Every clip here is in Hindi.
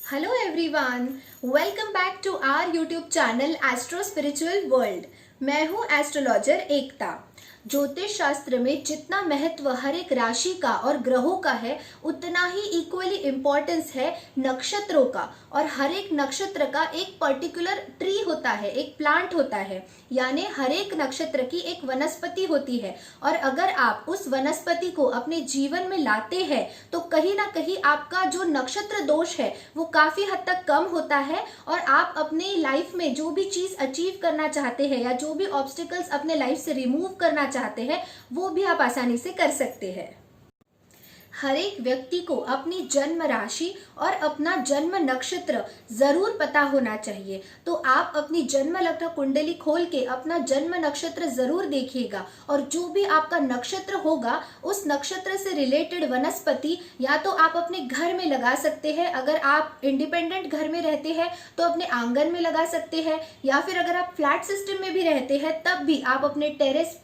Hello everyone, welcome back to our YouTube channel astro spiritual world. मैं हूं एस्ट्रोलॉजर एकता। ज्योतिष शास्त्र में जितना महत्व हर एक राशि का और ग्रहों का है, उतना ही इक्वली इम्पोर्टेंस है नक्षत्रों का। और हर एक नक्षत्र का एक पर्टिकुलर ट्री होता है, एक प्लांट होता है, यानी हर एक नक्षत्र की एक वनस्पति होती है। और अगर आप उस वनस्पति को अपने जीवन में लाते हैं तो कहीं ना कहीं आपका जो नक्षत्र दोष है वो काफी हद तक कम होता है और आप अपने लाइफ में जो भी चीज अचीव करना चाहते हैं या जो भी ऑब्स्टिकल्स अपने लाइफ से रिमूव करना चाहते हैं वो भी आप आसानी से कर सकते हैं। हर एक व्यक्ति को अपनी जन्म राशि और अपना जन्म नक्षत्र जरूर पता होना चाहिए। तो आप अपनी जन्म लग्न कुंडली खोल के अपना जन्म नक्षत्र जरूर देखिएगा और जो भी आपका नक्षत्र होगा उस नक्षत्र से रिलेटेड वनस्पति या तो आप अपने घर में लगा सकते हैं। अगर आप इंडिपेंडेंट घर में रहते हैं तो अपने आंगन में लगा सकते हैं, या फिर अगर आप फ्लैट सिस्टम में भी रहते हैं तब भी आप अपने टेरेस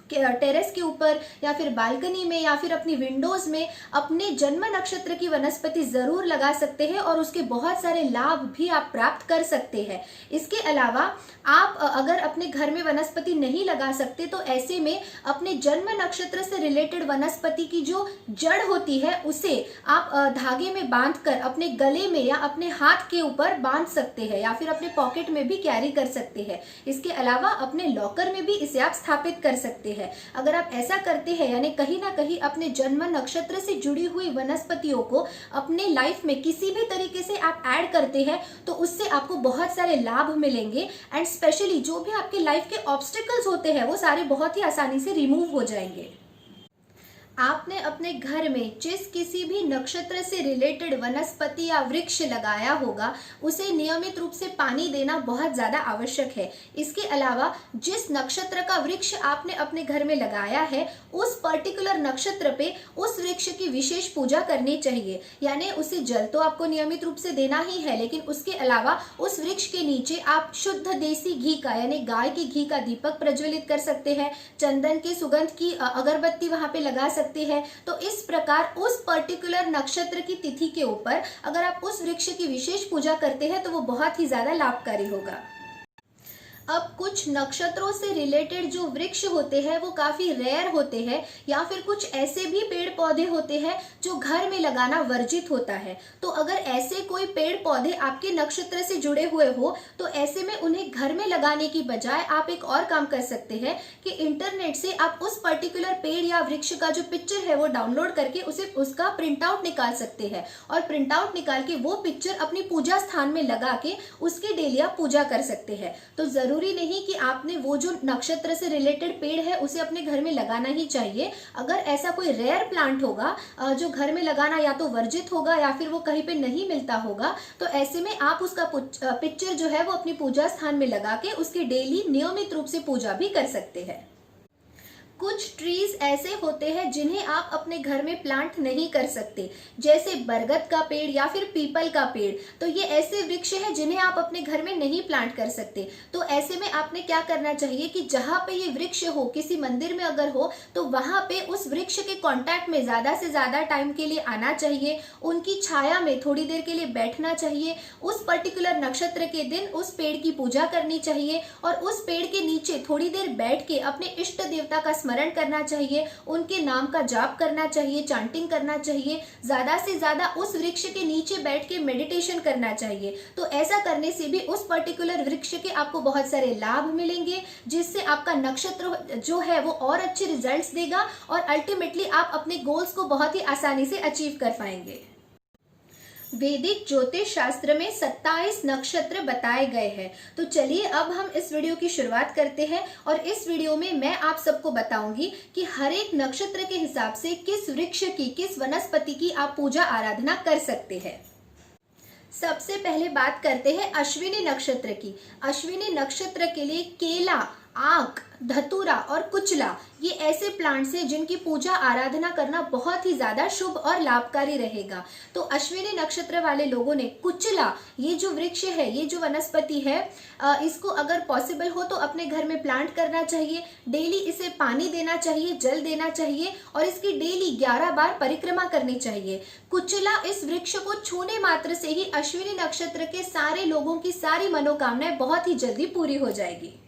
के ऊपर या फिर बालकनी में या फिर अपनी विंडोज में अपने जन्म नक्षत्र की वनस्पति जरूर लगा सकते हैं और उसके बहुत सारे लाभ भी आप प्राप्त कर सकते हैं। इसके अलावा आप अगर अपने घर में वनस्पति नहीं लगा सकते तो ऐसे में अपने जन्म नक्षत्र से रिलेटेड वनस्पति की जो जड़ होती है उसे आप धागे में बांधकर अपने गले में या अपने हाथ के ऊपर बांध सकते हैं या फिर अपने पॉकेट में भी कैरी कर सकते हैं। इसके अलावा अपने लॉकर में भी इसे आप स्थापित कर सकते हैं। अगर आप ऐसा करते हैं यानी कहीं ना कहीं अपने जन्म नक्षत्र से जुड़ी हुई वनस्पतियों को अपने लाइफ में किसी भी तरीके से आप ऐड करते हैं तो उससे आपको बहुत सारे लाभ मिलेंगे एंड स्पेशली जो भी आपके लाइफ के ऑब्स्टिकल्स होते हैं वो सारे बहुत ही आसानी से रिमूव हो जाएंगे। आपने अपने घर में जिस किसी भी नक्षत्र से रिलेटेड वनस्पति या वृक्ष लगाया होगा उसे नियमित रूप से पानी देना बहुत ज्यादा आवश्यक है। इसके अलावा जिस नक्षत्र का वृक्ष आपने अपने घर में लगाया है उस पर्टिकुलर नक्षत्र पे उस वृक्ष की विशेष पूजा करनी चाहिए। यानी उसे जल तो आपको नियमित रूप से देना ही है, लेकिन उसके अलावा उस वृक्ष के नीचे आप शुद्ध देसी घी का यानी गाय के घी का दीपक प्रज्वलित कर सकते हैं, चंदन के सुगंध की अगरबत्ती वहां पे लगा सकते हैं। तो इस प्रकार उस पर्टिकुलर नक्षत्र की तिथि के ऊपर अगर आप उस वृक्ष की विशेष पूजा करते हैं तो वो बहुत ही ज्यादा लाभकारी होगा। अब कुछ नक्षत्रों से रिलेटेड जो वृक्ष होते हैं वो काफी रेयर होते हैं या फिर कुछ ऐसे भी पेड़ पौधे होते हैं जो घर में लगाना वर्जित होता है। तो अगर ऐसे कोई पेड़ पौधे आपके नक्षत्र से जुड़े हुए हो तो ऐसे में उन्हें घर में लगाने की बजाय आप एक और काम कर सकते हैं कि इंटरनेट से आप उस पर्टिकुलर पेड़ या वृक्ष का जो पिक्चर है वो डाउनलोड करके उसका प्रिंट आउट निकाल सकते हैं और प्रिंट आउट निकाल के वो पिक्चर अपनी पूजा स्थान में लगा के उसकी डेली आप पूजा कर सकते हैं। तो जरूरी नहीं कि आपने वो जो नक्षत्र से रिलेटेड पेड़ है उसे अपने घर में लगाना ही चाहिए। अगर ऐसा कोई रेयर प्लांट होगा जो घर में लगाना या तो वर्जित होगा या फिर वो कहीं पे नहीं मिलता होगा तो ऐसे में आप उसका पिक्चर जो है वो अपनी पूजा स्थान में लगा के उसकी डेली नियमित रूप से पूजा भी कर सकते हैं। कुछ ट्रीज ऐसे होते हैं जिन्हें आप अपने घर में प्लांट नहीं कर सकते, जैसे बरगद का पेड़ या फिर पीपल का पेड़। तो ये ऐसे वृक्ष हैं जिन्हें आप अपने घर में नहीं प्लांट कर सकते। तो ऐसे में आपने क्या करना चाहिए कि जहां पे ये वृक्ष हो, किसी मंदिर में अगर हो तो वहां पे उस वृक्ष के कांटेक्ट में ज्यादा से ज्यादा टाइम के लिए आना चाहिए, उनकी छाया में थोड़ी देर के लिए बैठना चाहिए, उस पर्टिकुलर नक्षत्र के दिन उस पेड़ की पूजा करनी चाहिए और उस पेड़ के नीचे थोड़ी देर बैठ के अपने इष्ट देवता का स्मरण करना चाहिए, उनके नाम का जाप करना चाहिए, चांटिंग करना चाहिए, ज्यादा से ज्यादा उस वृक्ष के नीचे बैठ के मेडिटेशन करना चाहिए। तो ऐसा करने से भी उस पर्टिकुलर वृक्ष के आपको बहुत सारे लाभ मिलेंगे जिससे आपका नक्षत्र जो है वो और अच्छे रिजल्ट्स देगा और अल्टीमेटली आप अपने गोल्स को बहुत ही आसानी से अचीव कर पाएंगे। वैदिक ज्योतिष शास्त्र में 27 नक्षत्र बताए गए हैं। तो चलिए अब हम इस वीडियो की शुरुआत करते हैं और इस वीडियो में मैं आप सबको बताऊंगी कि हर एक नक्षत्र के हिसाब से किस वृक्ष की, किस वनस्पति की आप पूजा आराधना कर सकते हैं। सबसे पहले बात करते हैं अश्विनी नक्षत्र की। अश्विनी नक्षत्र के लिए केला आक, धतूरा और कुचला ये ऐसे प्लांट्स हैं जिनकी पूजा आराधना करना बहुत ही ज्यादा शुभ और लाभकारी रहेगा। तो अश्विनी नक्षत्र वाले लोगों ने कुचला, ये जो वृक्ष है, ये जो वनस्पति है, इसको अगर पॉसिबल हो तो अपने घर में प्लांट करना चाहिए। डेली इसे पानी देना चाहिए, जल देना चाहिए और इसकी डेली 11 बार परिक्रमा करनी चाहिए। कुचला इस वृक्ष को छूने मात्र से ही अश्विनी नक्षत्र के सारे लोगों की सारी मनोकामनाएं बहुत ही जल्दी पूरी हो जाएगी।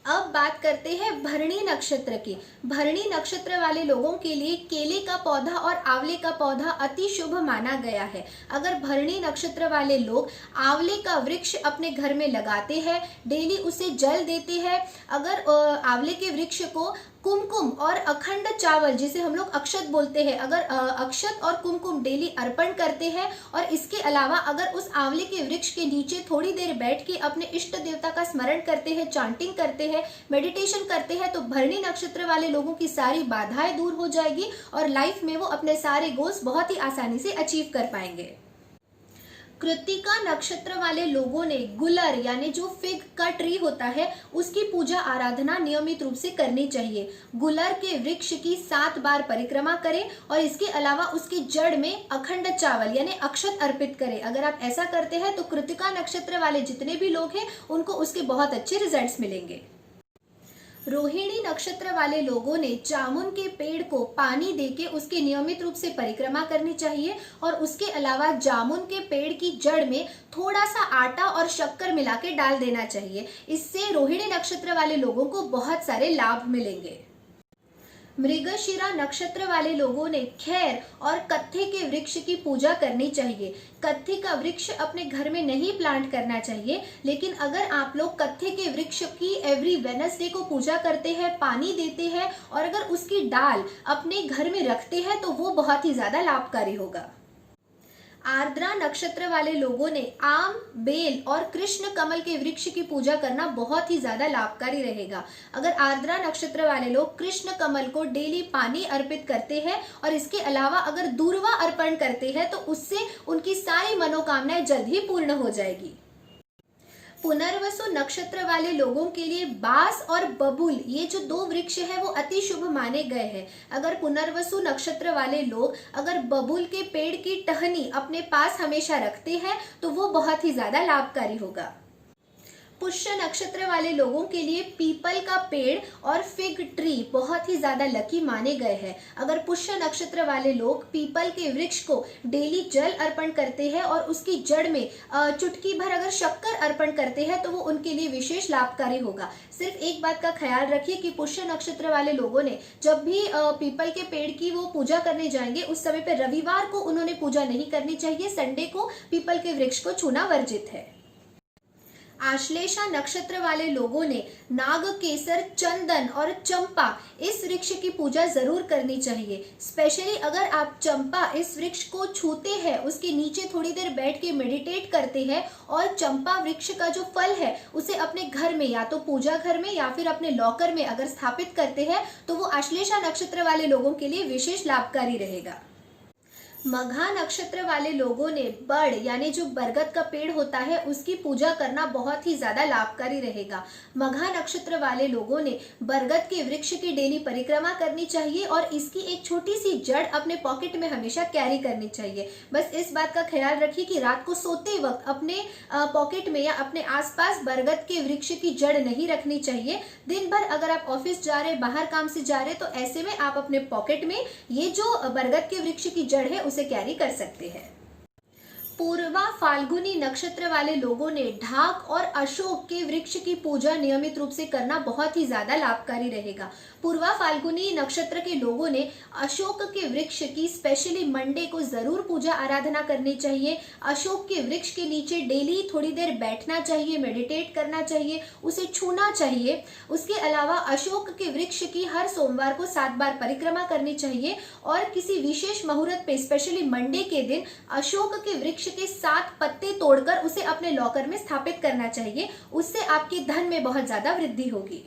अब बात करते हैं भरणी नक्षत्र की। भरणी नक्षत्र वाले लोगों के लिए केले का पौधा और आंवले का पौधा अति शुभ माना गया है। अगर भरणी नक्षत्र वाले लोग आंवले का वृक्ष अपने घर में लगाते हैं, डेली उसे जल देते हैं, अगर आंवले के वृक्ष को कुमकुम और अखंड चावल, जिसे हम लोग अक्षत बोलते हैं, अगर अक्षत और कुमकुम डेली अर्पण करते हैं और इसके अलावा अगर उस आंवले के वृक्ष के नीचे थोड़ी देर बैठ के अपने इष्ट देवता का स्मरण करते हैं, चांटिंग करते हैं, मेडिटेशन करते हैं, तो भरणी नक्षत्र वाले लोगों की सारी बाधाएं दूर हो जाएगी और लाइफ में वो अपने सारे गोल्स बहुत ही आसानी से अचीव कर पाएंगे। कृत्तिका नक्षत्र वाले लोगों ने गुलर यानी जो फिग का ट्री होता है उसकी पूजा आराधना नियमित रूप से करनी चाहिए। गुलर के वृक्ष की 7 बार परिक्रमा करें और इसके अलावा उसकी जड़ में अखंड चावल यानी अक्षत अर्पित करें। अगर आप ऐसा करते हैं तो कृत्तिका नक्षत्र वाले जितने भी लोग हैं उनको उसके बहुत अच्छे रिजल्ट्स मिलेंगे। रोहिणी नक्षत्र वाले लोगों ने जामुन के पेड़ को पानी देके उसकी नियमित रूप से परिक्रमा करनी चाहिए और उसके अलावा जामुन के पेड़ की जड़ में थोड़ा सा आटा और शक्कर मिला के डाल देना चाहिए। इससे रोहिणी नक्षत्र वाले लोगों को बहुत सारे लाभ मिलेंगे। मृगशिरा नक्षत्र वाले लोगों ने खैर और कत्थे के वृक्ष की पूजा करनी चाहिए। कत्थे का वृक्ष अपने घर में नहीं प्लांट करना चाहिए, लेकिन अगर आप लोग कत्थे के वृक्ष की एवरी वेडनेसडे को पूजा करते हैं, पानी देते हैं और अगर उसकी डाल अपने घर में रखते हैं तो वो बहुत ही ज्यादा लाभकारी होगा। आर्द्रा नक्षत्र वाले लोगों ने आम, बेल और कृष्ण कमल के वृक्ष की पूजा करना बहुत ही ज्यादा लाभकारी रहेगा। अगर आर्द्रा नक्षत्र वाले लोग कृष्ण कमल को डेली पानी अर्पित करते हैं और इसके अलावा अगर दूर्वा अर्पण करते हैं तो उससे उनकी सारी मनोकामनाएं जल्द ही पूर्ण हो जाएगी। पुनर्वसु नक्षत्र वाले लोगों के लिए बांस और बबूल, ये जो 2 वृक्ष है वो अति शुभ माने गए हैं। अगर पुनर्वसु नक्षत्र वाले लोग अगर बबूल के पेड़ की टहनी अपने पास हमेशा रखते हैं तो वो बहुत ही ज्यादा लाभकारी होगा। पुष्य नक्षत्र वाले लोगों के लिए पीपल का पेड़ और फिग ट्री बहुत ही ज्यादा लकी माने गए हैं। अगर पुष्य नक्षत्र वाले लोग पीपल के वृक्ष को डेली जल अर्पण करते हैं और उसकी जड़ में चुटकी भर अगर शक्कर अर्पण करते हैं तो वो उनके लिए विशेष लाभकारी होगा। सिर्फ एक बात का ख्याल रखिए कि पुष्य नक्षत्र वाले लोगों ने जब भी पीपल के पेड़ की वो पूजा करने जाएंगे उस समय पर रविवार को उन्होंने पूजा नहीं करनी चाहिए। संडे को पीपल के वृक्ष को छूना वर्जित है। आश्लेषा नक्षत्र वाले लोगों ने नाग केसर, चंदन और चंपा इस वृक्ष की पूजा जरूर करनी चाहिए। स्पेशली अगर आप चंपा इस वृक्ष को छूते हैं, उसके नीचे थोड़ी देर बैठ के मेडिटेट करते हैं और चंपा वृक्ष का जो फल है उसे अपने घर में या तो पूजा घर में या फिर अपने लॉकर में अगर स्थापित करते हैं तो वो आश्लेषा नक्षत्र वाले लोगों के लिए विशेष लाभकारी रहेगा। मघा नक्षत्र वाले लोगों ने बड़ यानी जो बरगद का पेड़ होता है उसकी पूजा करना बहुत ही ज्यादा लाभकारी रहेगा। मघा नक्षत्र वाले लोगों ने बरगद के वृक्ष की डेली परिक्रमा करनी चाहिए और इसकी एक छोटी सी जड़ अपने पॉकेट में हमेशा कैरी करनी चाहिए। बस इस बात का ख्याल रखिए कि रात को सोते वक्त अपने पॉकेट में या अपने आसपास बरगद के वृक्ष की जड़ नहीं रखनी चाहिए। दिन भर अगर आप ऑफिस जा रहे, बाहर काम से जा रहे तो ऐसे में आप अपने पॉकेट में ये जो बरगद के वृक्ष की जड़ है उसे कैरी कर सकते हैं। पूर्वा फाल्गुनी नक्षत्र वाले लोगों ने ढाक और अशोक के वृक्ष की पूजा नियमित रूप से करना बहुत ही ज्यादा लाभकारी रहेगा। पूर्वा फाल्गुनी नक्षत्र के लोगों ने अशोक के वृक्ष की स्पेशली मंडे को जरूर पूजा आराधना करनी चाहिए। अशोक के वृक्ष के नीचे डेली थोड़ी देर बैठना चाहिए, मेडिटेट करना चाहिए, उसे छूना चाहिए। उसके अलावा अशोक के वृक्ष की हर सोमवार को 7 बार परिक्रमा करनी चाहिए और किसी विशेष मुहूर्त पे स्पेशली मंडे के दिन अशोक के वृक्ष के 7 पत्ते तोड़कर उसे अपने लॉकर में स्थापित करना चाहिए। उससे आपके धन में बहुत ज्यादा वृद्धि होगी।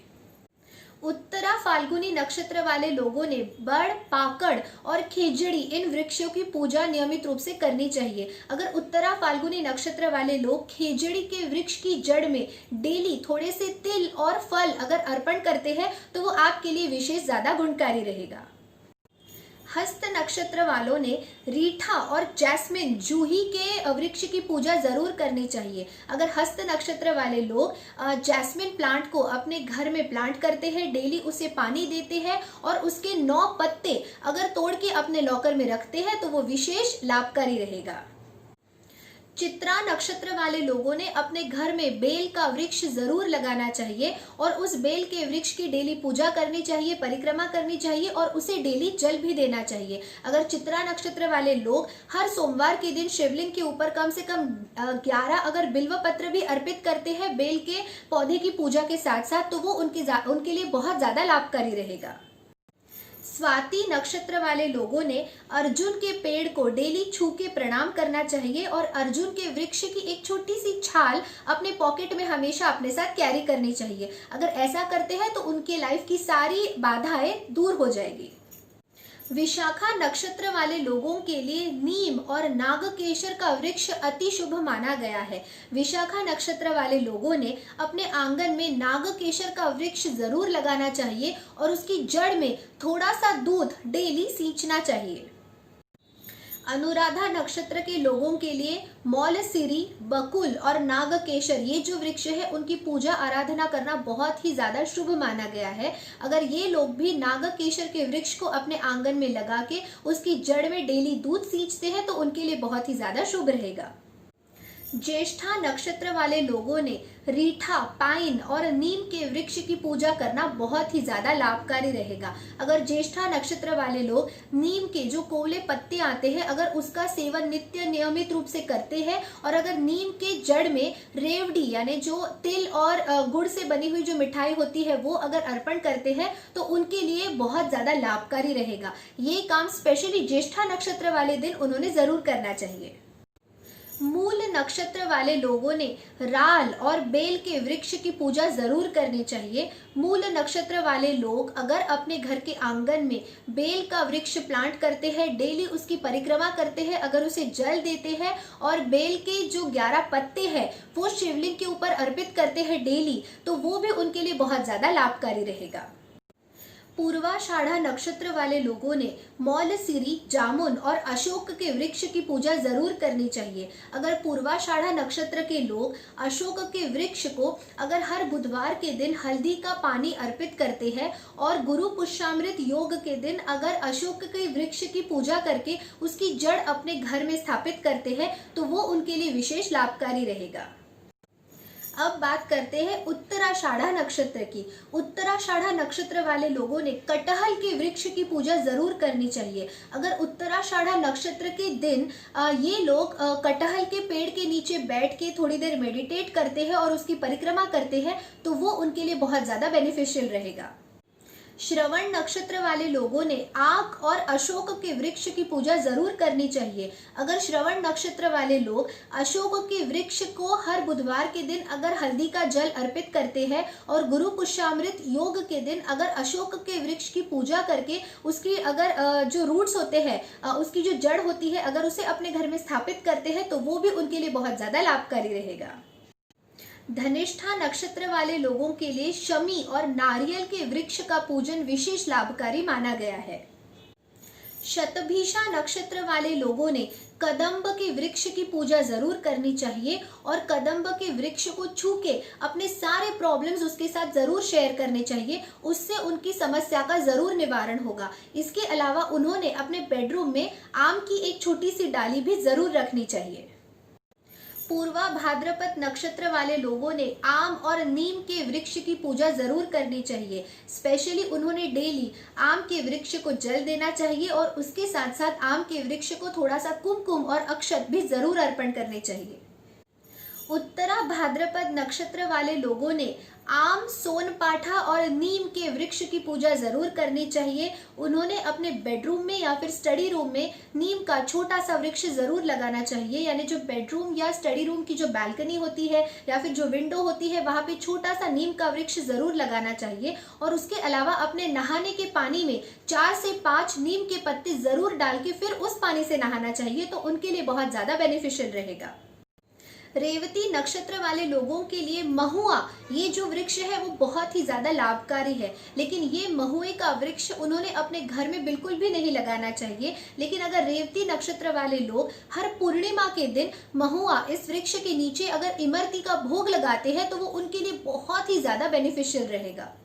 उत्तरा फाल्गुनी नक्षत्र वाले लोगों ने बड़, पाकड़ और खेजड़ी इन वृक्षों की पूजा नियमित रूप से करनी चाहिए। अगर उत्तरा फाल्गुनी नक्षत्र वाले लोग खेजड़ी के वृक्ष की जड़ में डेली थोड़े से तिल और फल अगर अर्पण करते हैं तो वो आपके लिए विशेष ज्यादा गुणकारी रहेगा। हस्त नक्षत्र वालों ने रीठा और जैस्मिन जूही के वृक्ष की पूजा जरूर करनी चाहिए। अगर हस्त नक्षत्र वाले लोग जैस्मिन प्लांट को अपने घर में प्लांट करते हैं, डेली उसे पानी देते हैं और उसके 9 पत्ते अगर तोड़ के अपने लॉकर में रखते हैं तो वो विशेष लाभकारी रहेगा। चित्रा नक्षत्र वाले लोगों ने अपने घर में बेल का वृक्ष जरूर लगाना चाहिए और उस बेल के वृक्ष की डेली पूजा करनी चाहिए, परिक्रमा करनी चाहिए और उसे डेली जल भी देना चाहिए। अगर चित्रा नक्षत्र वाले लोग हर सोमवार के दिन शिवलिंग के ऊपर कम से कम 11 अगर बिल्व पत्र भी अर्पित करते हैं बेल के पौधे की पूजा के साथ साथ, तो वो उनके लिए बहुत ज्यादा लाभकारी रहेगा। स्वाति नक्षत्र वाले लोगों ने अर्जुन के पेड़ को डेली छू के प्रणाम करना चाहिए और अर्जुन के वृक्ष की एक छोटी सी छाल अपने पॉकेट में हमेशा अपने साथ कैरी करनी चाहिए। अगर ऐसा करते हैं तो उनके लाइफ की सारी बाधाएं दूर हो जाएगी। विशाखा नक्षत्र वाले लोगों के लिए नीम और नागकेशर का वृक्ष अति शुभ माना गया है। विशाखा नक्षत्र वाले लोगों ने अपने आंगन में नागकेशर का वृक्ष जरूर लगाना चाहिए और उसकी जड़ में थोड़ा सा दूध डेली सींचना चाहिए। अनुराधा नक्षत्र के लोगों के लिए मौलसिरी, बकुल और नागकेशर ये जो वृक्ष है उनकी पूजा आराधना करना बहुत ही ज्यादा शुभ माना गया है। अगर ये लोग भी नागकेशर के वृक्ष को अपने आंगन में लगा के उसकी जड़ में डेली दूध सींचते हैं तो उनके लिए बहुत ही ज्यादा शुभ रहेगा। ज्येष्ठा नक्षत्र वाले लोगों ने रीठा, पाइन और नीम के वृक्ष की पूजा करना बहुत ही ज्यादा लाभकारी रहेगा। अगर ज्येष्ठा नक्षत्र वाले लोग नीम के जो कोवले पत्ते आते हैं अगर उसका सेवन नित्य नियमित रूप से करते हैं और अगर नीम के जड़ में रेवड़ी यानी जो तिल और गुड़ से बनी हुई जो मिठाई होती है वो अगर अर्पण करते हैं तो उनके लिए बहुत ज्यादा लाभकारी रहेगा। ये काम स्पेशली ज्येष्ठा नक्षत्र वाले दिन उन्होंने जरूर करना चाहिए। मूल नक्षत्र वाले लोगों ने राल और बेल के वृक्ष की पूजा जरूर करनी चाहिए। मूल नक्षत्र वाले लोग अगर अपने घर के आंगन में बेल का वृक्ष प्लांट करते हैं, डेली उसकी परिक्रमा करते हैं, अगर उसे जल देते हैं और बेल के जो 11 पत्ते हैं वो शिवलिंग के ऊपर अर्पित करते हैं डेली, तो वो भी उनके लिए बहुत ज्यादा लाभकारी रहेगा। पूर्वाषाढ़ा नक्षत्र वाले लोगों ने मौलसिरी, जामुन और अशोक के वृक्ष की पूजा जरूर करनी चाहिए। अगर पूर्वाषाढ़ा नक्षत्र के लोग अशोक के वृक्ष को अगर हर बुधवार के दिन हल्दी का पानी अर्पित करते हैं और गुरु पुष्यामृत योग के दिन अगर अशोक के वृक्ष की पूजा करके उसकी जड़ अपने घर में स्थापित करते हैं तो वो उनके लिए विशेष लाभकारी रहेगा। अब बात करते हैं उत्तराषाढ़ा नक्षत्र की। उत्तराषाढ़ा नक्षत्र वाले लोगों ने कटहल के वृक्ष की पूजा जरूर करनी चाहिए। अगर उत्तराषाढ़ा नक्षत्र के दिन ये लोग कटहल के पेड़ के नीचे बैठ के थोड़ी देर मेडिटेट करते हैं और उसकी परिक्रमा करते हैं तो वो उनके लिए बहुत ज्यादा बेनिफिशियल रहेगा। श्रवण नक्षत्र वाले लोगों ने आक और अशोक के वृक्ष की पूजा जरूर करनी चाहिए। अगर श्रवण नक्षत्र वाले लोग अशोक के वृक्ष को हर बुधवार के दिन अगर हल्दी का जल अर्पित करते हैं और गुरु पुष्यामृत योग के दिन अगर अशोक के वृक्ष की पूजा करके उसकी अगर जो रूट्स होते हैं उसकी जो जड़ होती है अगर उसे अपने घर में स्थापित करते हैं तो वो भी उनके लिए बहुत ज्यादा लाभकारी रहेगा। धनिष्ठा नक्षत्र वाले लोगों के लिए शमी और नारियल के वृक्ष का पूजन विशेष लाभकारी माना गया है। शतभिषा नक्षत्र वाले लोगों ने कदम्ब के वृक्ष की पूजा जरूर करनी चाहिए और कदम्ब के वृक्ष को छू के अपने सारे प्रॉब्लम्स उसके साथ जरूर शेयर करने चाहिए, उससे उनकी समस्या का जरूर निवारण होगा। इसके अलावा उन्होंने अपने बेडरूम में आम की एक छोटी सी डाली भी जरूर रखनी चाहिए। पूर्वा भाद्रपद नक्षत्र वाले लोगों ने आम और नीम के वृक्ष की पूजा जरूर करनी चाहिए। स्पेशली उन्होंने डेली आम के वृक्ष को जल देना चाहिए और उसके साथ साथ आम के वृक्ष को थोड़ा सा कुमकुम और अक्षत भी जरूर अर्पण करने चाहिए। उत्तरा भाद्रपद नक्षत्र वाले लोगों ने आम, सोनपाठा और नीम के वृक्ष की पूजा जरूर करनी चाहिए। उन्होंने अपने बेडरूम में या फिर स्टडी रूम में नीम का छोटा सा वृक्ष जरूर लगाना चाहिए। यानी जो बेडरूम या स्टडी रूम की जो बालकनी होती है या फिर जो विंडो होती है वहां पे छोटा सा नीम का वृक्ष जरूर लगाना चाहिए। और उसके अलावा अपने नहाने के पानी में 4 से 5 नीम के पत्ते जरूर डाल के फिर उस पानी से नहाना चाहिए, तो उनके लिए बहुत ज्यादा बेनिफिशियल रहेगा। रेवती नक्षत्र वाले लोगों के लिए महुआ, ये जो वृक्ष है वो बहुत ही ज्यादा लाभकारी है। लेकिन ये महुए का वृक्ष उन्होंने अपने घर में बिल्कुल भी नहीं लगाना चाहिए। लेकिन अगर रेवती नक्षत्र वाले लोग हर पूर्णिमा के दिन महुआ इस वृक्ष के नीचे अगर इमरती का भोग लगाते हैं तो वो उनके लिए बहुत ही ज्यादा बेनिफिशियल रहेगा।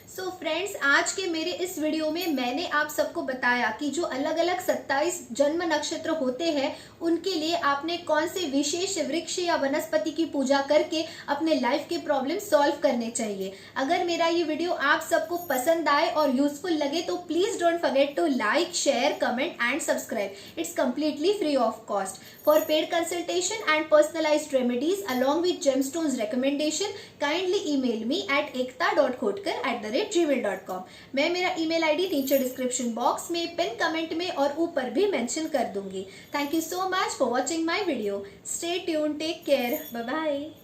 सो फ्रेंड्स, आज के मेरे इस वीडियो में मैंने आप सबको बताया कि जो अलग अलग 27 जन्म नक्षत्र होते हैं उनके लिए आपने कौन से विशेष वृक्ष या वनस्पति की पूजा करके अपने लाइफ के प्रॉब्लम सॉल्व करने चाहिए। अगर मेरा ये वीडियो आप सबको पसंद आए और यूजफुल लगे तो please don't forget to like, share, comment and subscribe. It's completely free of cost. For paid consultation and personalised remedies along with gemstones recommendation, kindly email me at ekta.khotkar@gmail.com। मैं मेरा ईमेल आईडी नीचे डिस्क्रिप्शन बॉक्स में, पिन कमेंट में और ऊपर भी मेंशन कर दूंगी। Thank you so much for watching my video. Stay tune, take care, bye bye.